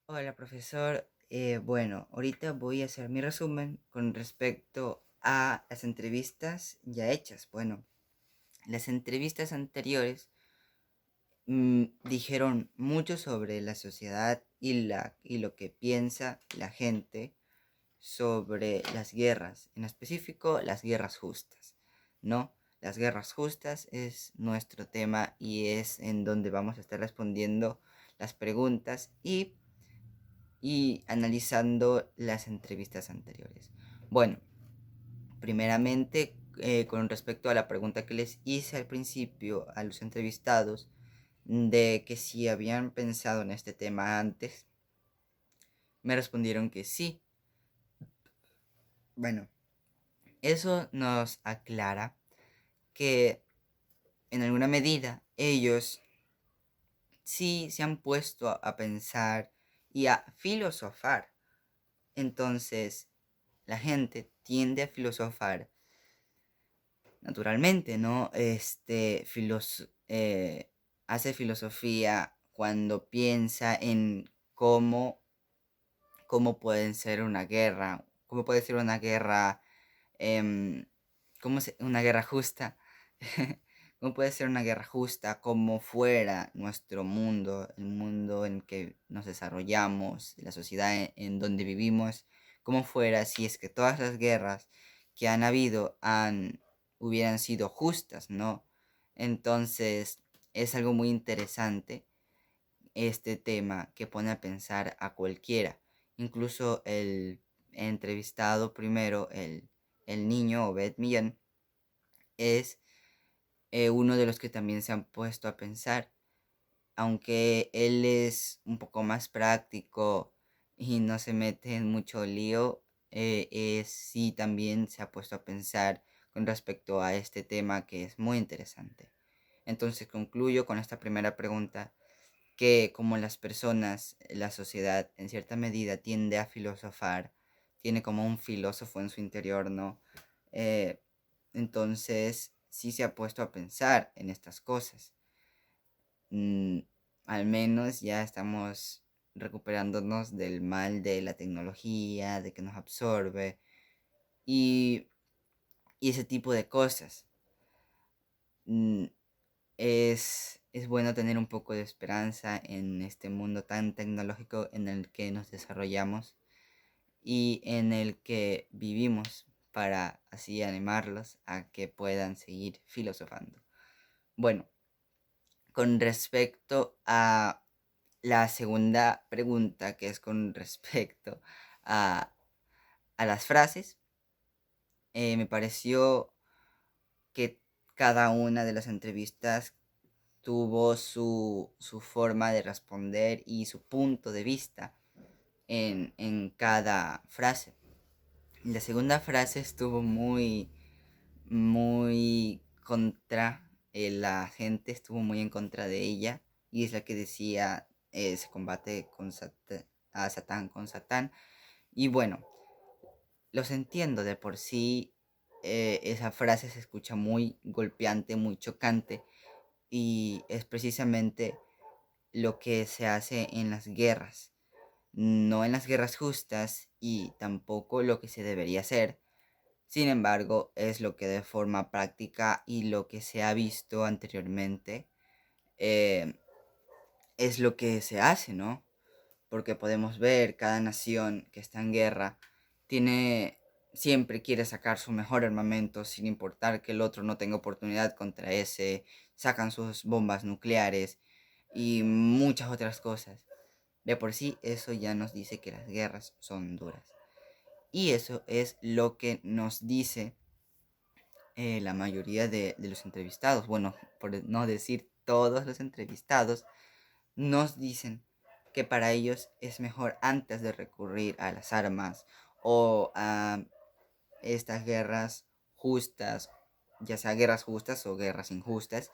Hola, profesor. Bueno, ahorita voy a hacer mi resumen con respecto a las entrevistas ya hechas. Bueno, las entrevistas anteriores dijeron mucho sobre la sociedad y lo que piensa la gente sobre las guerras, en específico las guerras justas, ¿no? Las guerras justas es nuestro tema y es en donde vamos a estar respondiendo las preguntas y analizando las entrevistas anteriores. Bueno, primeramente, con respecto a la pregunta que les hice al principio a los entrevistados, de que si habían pensado en este tema antes, me respondieron que sí. Bueno, eso nos aclara que en alguna medida ellos sí se han puesto a pensar y a filosofar. Entonces, la gente tiende a filosofar naturalmente, ¿no? Hace filosofía cuando piensa en cómo pueden ser una guerra, cómo puede ser una guerra, em, una guerra justa, cómo puede ser una guerra justa, cómo fuera nuestro mundo, el mundo en que nos desarrollamos, la sociedad en donde vivimos, cómo fuera si es que todas las guerras que han habido hubieran sido justas, ¿no? Entonces, es algo muy interesante este tema que pone a pensar a cualquiera, incluso el entrevistado primero, el niño Obed Millán, es uno de los que también se han puesto a pensar, aunque él es un poco más práctico y no se mete en mucho lío, sí también se ha puesto a pensar con respecto a este tema que es muy interesante. Entonces concluyo con esta primera pregunta, que como las personas, la sociedad en cierta medida tiende a filosofar, tiene como un filósofo en su interior, ¿no? Eh, entonces sí se ha puesto a pensar en estas cosas. Mm, Al menos ya estamos recuperándonos del mal de la tecnología, de que nos absorbe y, y ese tipo de cosas. Mm, es bueno tener un poco de esperanza en este mundo tan tecnológico en el que nos desarrollamos y en el que vivimos para así animarlos a que puedan seguir filosofando. Bueno, con respecto a la segunda pregunta, que es con respecto a, a las frases, me pareció que cada una de las entrevistas tuvo su forma de responder y su punto de vista en cada frase. La segunda frase estuvo muy contra, la gente estuvo muy en contra de ella y es la que decía, se combate a Satán con Satán. Y bueno, los entiendo de por sí, esa frase se escucha muy golpeante, muy chocante y es precisamente lo que se hace en las guerras, no en las guerras justas y tampoco lo que se debería hacer. Sin embargo, es lo que de forma práctica y lo que se ha visto anteriormente, eh, es lo que se hace, ¿no? Porque podemos ver cada nación que está en guerra tiene siempre quiere sacar su mejor armamento sin importar que el otro no tenga oportunidad contra ese, sacan sus bombas nucleares y muchas otras cosas. De por sí eso ya nos dice que las guerras son duras. Y eso es lo que nos dice la mayoría de los entrevistados. Bueno, por no decir todos los entrevistados, nos dicen que para ellos es mejor antes de recurrir a las armas o a estas guerras justas, ya sea guerras justas o guerras injustas,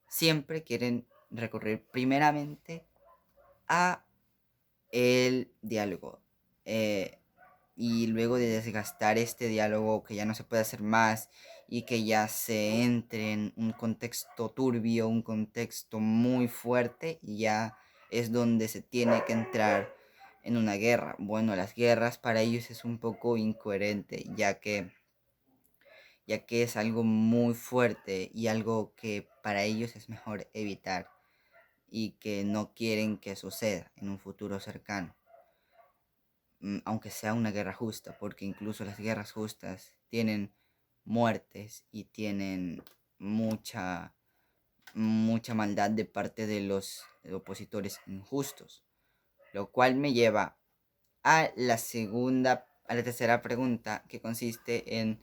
siempre quieren recurrir primeramente a el diálogo. Eh, y luego de desgastar este diálogo que ya no se puede hacer más y que ya se entre en un contexto turbio, un contexto muy fuerte, y ya es donde se tiene que entrar en una guerra. Bueno, las guerras para ellos es un poco incoherente, ya que es algo muy fuerte y algo que para ellos es mejor evitar y que no quieren que suceda en un futuro cercano, aunque sea una guerra justa, porque incluso las guerras justas tienen muertes y tienen mucha maldad de parte de los opositores injustos, lo cual me lleva a la tercera pregunta, que consiste en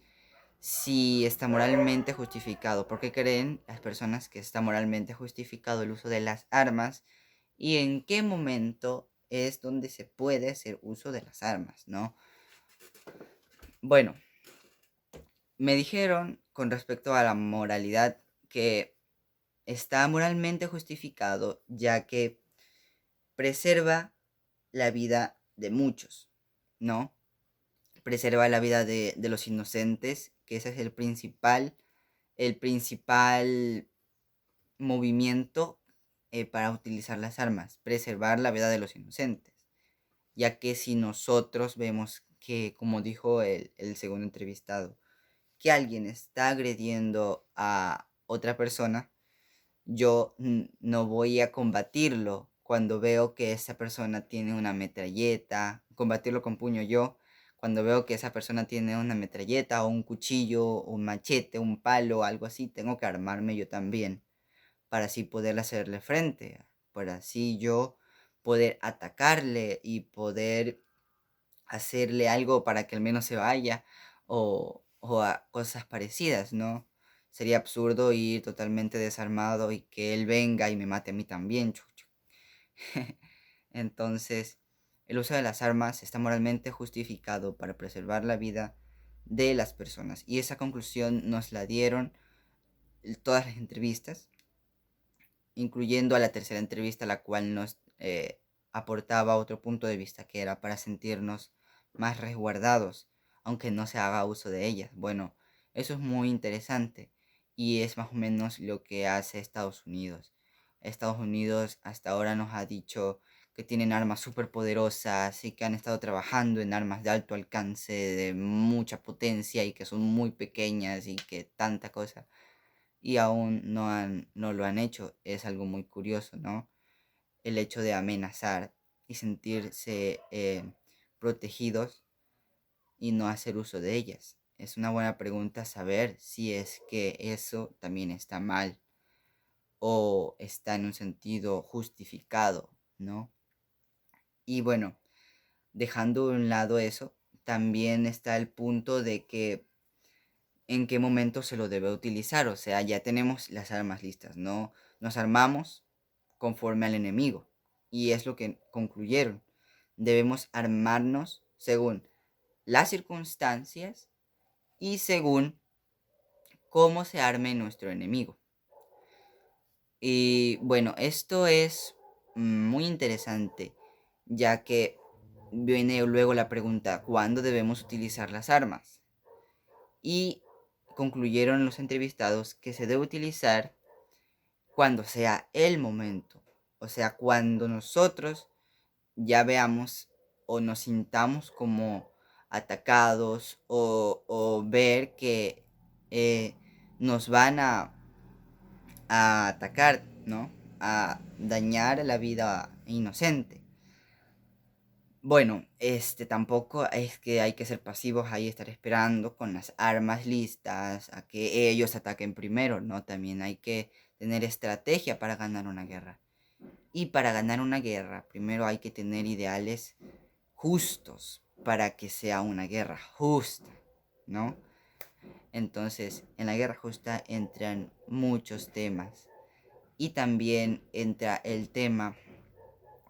si está moralmente justificado. ¿Por qué creen las personas que está moralmente justificado el uso de las armas? ¿Y en qué momento es donde se puede hacer uso de las armas, no? Bueno, me dijeron con respecto a la moralidad que está moralmente justificado ya que preserva la vida de muchos, ¿no? Preserva la vida de los inocentes, que ese es el principal movimiento para utilizar las armas, preservar la vida de los inocentes, ya que si nosotros vemos que, como dijo el segundo entrevistado, que alguien está agrediendo a otra persona, yo no voy a combatirlo cuando veo que esa persona tiene una metralleta, combatirlo con puño yo, cuando veo que esa persona tiene una metralleta o un cuchillo, o un machete, un palo, algo así, tengo que armarme yo también para así poder hacerle frente, para así yo poder atacarle y poder hacerle algo para que al menos se vaya o a cosas parecidas, ¿no? Sería absurdo ir totalmente desarmado y que él venga y me mate a mí también, chucho. Entonces, el uso de las armas está moralmente justificado para preservar la vida de las personas. Y esa conclusión nos la dieron todas las entrevistas, incluyendo a la tercera entrevista, la cual nos aportaba otro punto de vista, que era para sentirnos más resguardados, aunque no se haga uso de ellas. Bueno, eso es muy interesante y es más o menos lo que hace Estados Unidos. Estados Unidos hasta ahora nos ha dicho que tienen armas súper poderosas y que han estado trabajando en armas de alto alcance, de mucha potencia y que son muy pequeñas y que tanta cosa y aún no lo han hecho. Es algo muy curioso, ¿no? El hecho de amenazar y sentirse protegidos y no hacer uso de ellas. Es una buena pregunta saber si es que eso también está mal o está en un sentido justificado, ¿no? Y bueno, dejando de un lado eso, también está el punto de que en qué momento se lo debe utilizar. O sea, ya tenemos las armas listas, no nos armamos conforme al enemigo. Y es lo que concluyeron. Debemos armarnos según las circunstancias y según cómo se arme nuestro enemigo. Y bueno, esto es muy interesante, ya que viene luego la pregunta, ¿cuándo debemos utilizar las armas? Y concluyeron los entrevistados que se debe utilizar cuando sea el momento, o sea, cuando nosotros ya veamos o nos sintamos como atacados o ver que nos van a atacar, ¿no? A dañar la vida inocente. Bueno, tampoco es que hay que ser pasivos ahí, estar esperando con las armas listas a que ellos ataquen primero, ¿no? También hay que tener estrategia para ganar una guerra. Y para ganar una guerra, primero hay que tener ideales justos para que sea una guerra justa, ¿no? Entonces, en la guerra justa entran muchos temas y también entra el tema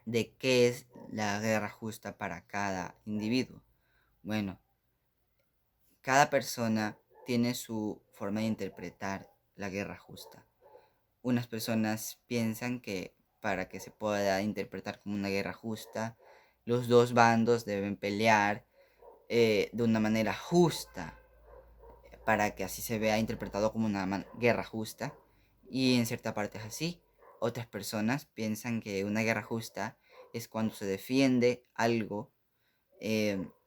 de qué es la guerra justa para cada individuo. Bueno, cada persona tiene su forma de interpretar la guerra justa. Unas personas piensan que para que se pueda interpretar como una guerra justa, los dos bandos deben pelear de una manera justa, para que así se vea interpretado como una guerra justa. Y en cierta parte es así. otras personas piensan que una guerra justa es cuando se defiende algo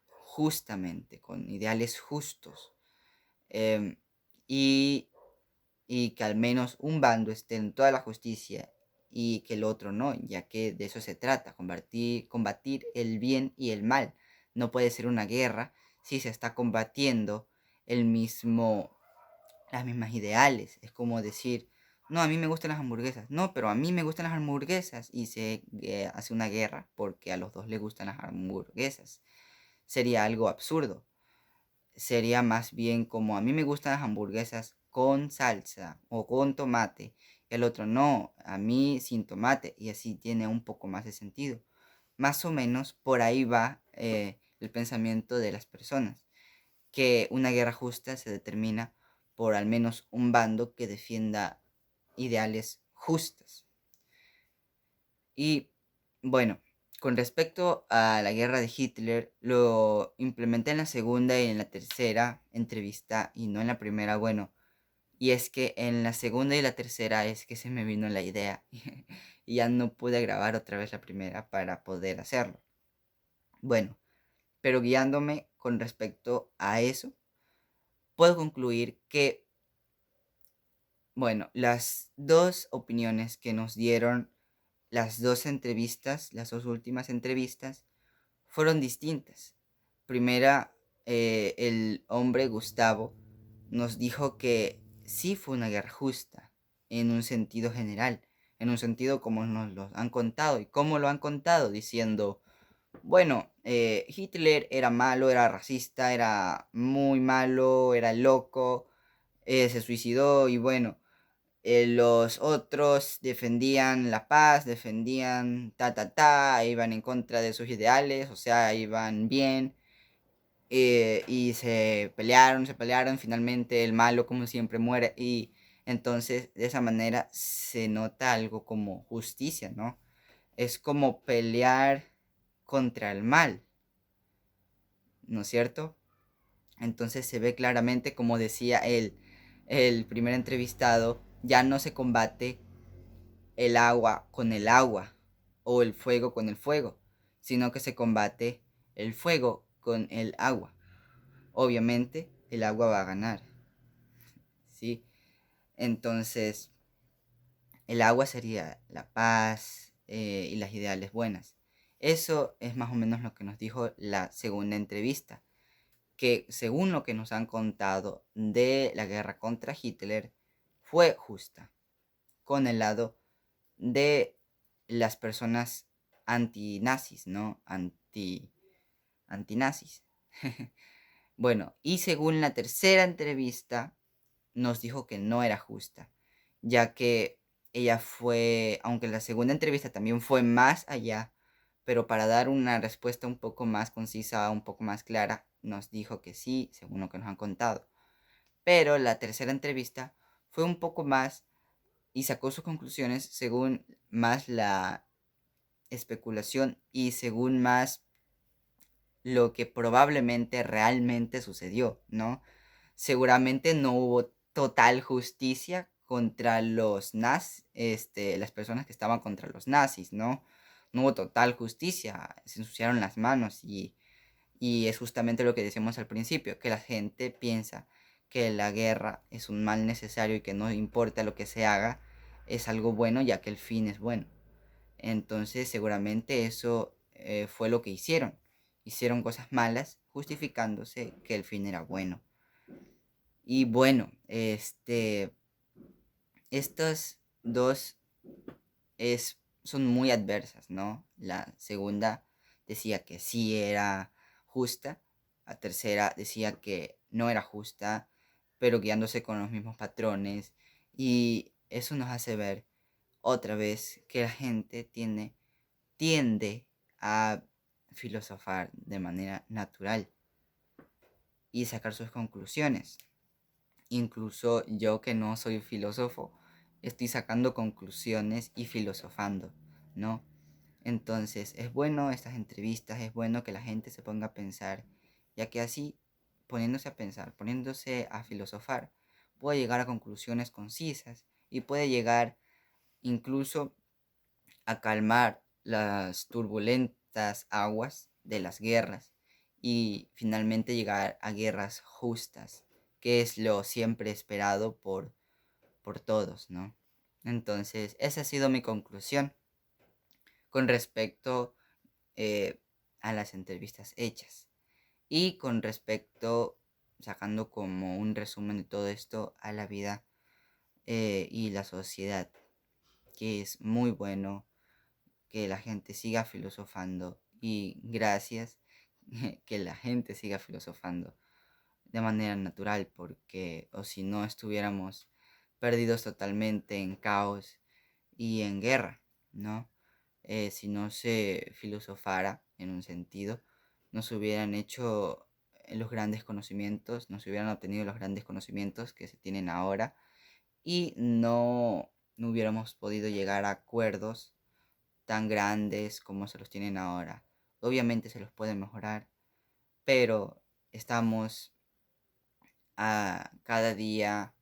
justamente, con ideales justos, em, y, y que al menos un bando esté en toda la justicia y que el otro no, ya que de eso se trata, combatir el bien y el mal. No puede ser una guerra si se está combatiendo el mismo, las mismas ideales. Es como decir, no, a mí me gustan las hamburguesas. No, pero a mí me gustan las hamburguesas. Y se hace una guerra porque a los dos les gustan las hamburguesas. Sería algo absurdo. Sería más bien como a mí me gustan las hamburguesas con salsa o con tomate. Y el otro no, a mí sin tomate. Y así tiene un poco más de sentido. Más o menos por ahí va el pensamiento de las personas, que una guerra justa se determina por al menos un bando que defienda ideales justos. Y bueno, con respecto a la guerra de Hitler, lo implementé en la segunda y en la tercera entrevista y no en la primera. Bueno, y es que en la segunda y la tercera es que se me vino la idea y ya no pude grabar otra vez la primera para poder hacerlo. Bueno, pero guiándome con respecto a eso, puedo concluir que, bueno, las dos opiniones que nos dieron las dos entrevistas, las dos últimas entrevistas, fueron distintas. Primera, el hombre Gustavo nos dijo que sí fue una guerra justa, en un sentido general, en un sentido como nos lo han contado. ¿Y cómo lo han contado? Diciendo, bueno, Hitler era malo, era racista, era muy malo, era loco, se suicidó y bueno, los otros defendían la paz, defendían iban en contra de sus ideales, o sea, iban bien, y se pelearon, finalmente el malo como siempre muere, y entonces de esa manera se nota algo como justicia, ¿no? Es como pelear contra el mal, ¿no es cierto? Entonces se ve claramente, como decía el primer entrevistado, ya no se combate el agua con el agua o el fuego con el fuego, sino que se combate el fuego con el agua. Obviamente el agua va a ganar, ¿sí? Entonces el agua sería la paz y las ideales buenas. Eso es más o menos lo que nos dijo la segunda entrevista, que según lo que nos han contado de la guerra contra Hitler, fue justa, con el lado de las personas antinazis, ¿no? Antinazis. Bueno, y según la tercera entrevista, nos dijo que no era justa, ya que ella fue, aunque la segunda entrevista también fue más allá, pero para dar una respuesta un poco más concisa, un poco más clara, nos dijo que sí, según lo que nos han contado. Pero la tercera entrevista fue un poco más y sacó sus conclusiones según más la especulación y según más lo que probablemente realmente sucedió, ¿no? Seguramente no hubo total justicia contra los nazis, las personas que estaban contra los nazis, ¿no? No hubo total justicia, se ensuciaron las manos y es justamente lo que decíamos al principio, que la gente piensa que la guerra es un mal necesario y que no importa lo que se haga, es algo bueno ya que el fin es bueno. Entonces seguramente eso fue lo que hicieron. Hicieron cosas malas justificándose que el fin era bueno. Y bueno, estas dos son muy adversas, ¿no? La segunda decía que sí era justa, la tercera decía que no era justa, pero guiándose con los mismos patrones. Y eso nos hace ver otra vez que la gente tiende a filosofar de manera natural y sacar sus conclusiones. Incluso yo que no soy filósofo, estoy sacando conclusiones y filosofando, ¿no? Entonces, es bueno estas entrevistas, es bueno que la gente se ponga a pensar, ya que así, poniéndose a pensar, poniéndose a filosofar, puede llegar a conclusiones concisas y puede llegar incluso a calmar las turbulentas aguas de las guerras y finalmente llegar a guerras justas, que es lo siempre esperado por todos, ¿no? Entonces, esa ha sido mi conclusión con respecto eh, a las entrevistas hechas. Y con respecto, sacando como un resumen de todo esto, a la vida y la sociedad, que es muy bueno que la gente siga filosofando y gracias que la gente siga filosofando de manera natural, porque o si no estuviéramos perdidos totalmente en caos y en guerra, ¿no? Si no se filosofara en un sentido, no se hubieran hecho los grandes conocimientos, no se hubieran obtenido los grandes conocimientos que se tienen ahora y no hubiéramos podido llegar a acuerdos tan grandes como se los tienen ahora. Obviamente se los puede mejorar, pero estamos a cada día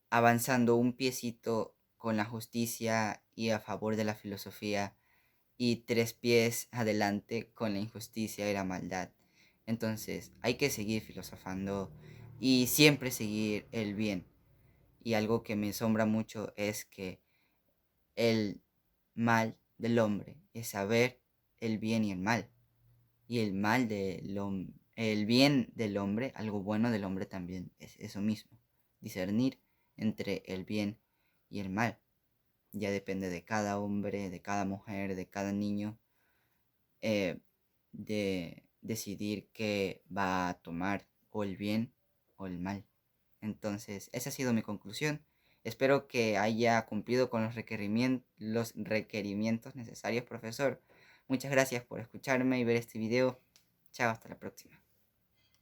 avanzando un piecito con la justicia y a favor de la filosofía y 3 pies adelante con la injusticia y la maldad. Entonces hay que seguir filosofando y siempre seguir el bien. Y algo que me asombra mucho es que el mal del hombre es saber el bien y el mal. Y el bien del hombre, algo bueno del hombre también es eso mismo. Discernir entre el bien y el mal. Ya depende de cada hombre, de cada mujer, de cada niño, de decidir qué va a tomar, o el bien o el mal. Entonces, esa ha sido mi conclusión. Espero que haya cumplido con los requerimientos necesarios, profesor. Muchas gracias por escucharme y ver este video. Chao, hasta la próxima.